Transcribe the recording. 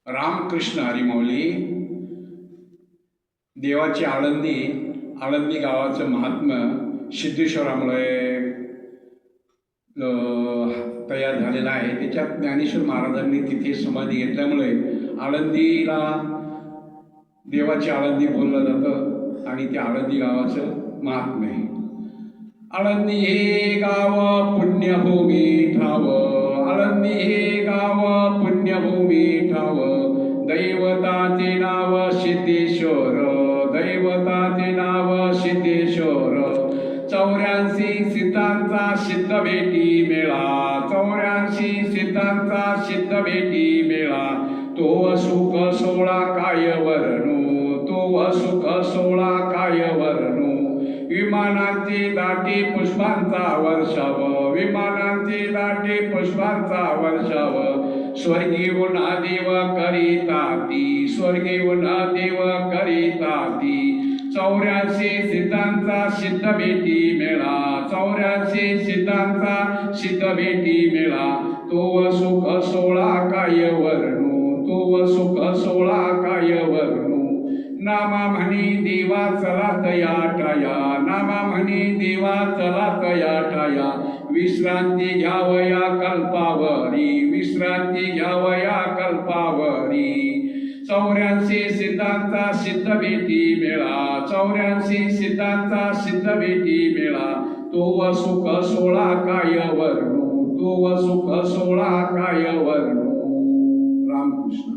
रामकृष्ण हरिमाऊली देवाची आळंदी गावाचं महात्म्य सिद्धेश्वरामुळे तयार झालेलं आहे। त्याच्यात ज्ञानेश्वर महाराजांनी तिथे समाधी घेतल्यामुळे आळंदीला देवाची आळंदी बोललं जातं आणि त्या आळंदी गावाचं महात्म्य आहे। आळंदी हे गाव पुण्यभूमी ठाव, आळंदी हे गाव पुण्यभूमी ठाव, दैवताचे नाव सिद्धेश्वर, दैवताचे नाव सिद्धेश्वर। 84 सीतांचा सिद्ध भेटी मेळा, 84 सीतांचा सिद्ध भेटी मेळा, तो सुख सोळा काय वर्णू, तो सुख सोळा काय वर्णू। विमानांची दाटी पुष्पांचा वर्षाव, विमानांची दाटी पुष्पांचा वर्षाव, स्वर्गीय देव करिता ती, स्वर्गीय देव करिता ती। 84 सीतांचा सिद्ध भेटी मेळा, 84 सीतांचा सिद्ध भेटी मेळा, तो सुख सोळा काय वर्णू, तो सुख सोळा काय वर्णू। नामा म्हणी देवा चला तया टाया, नामा म्हणी देवा चला तया टाया, विश्रांती घ्यावया कल्पावरी, विश्रांती घ्यावया कल्पावरी। 84 सीतांचा सिद्ध भेटी मेळा, 84 सीतांचा सिद्ध भेटी मेळा, तो सुख सोळा काय वर्णू, तो सुख सोळा काय वर्णू। रामकृष्ण।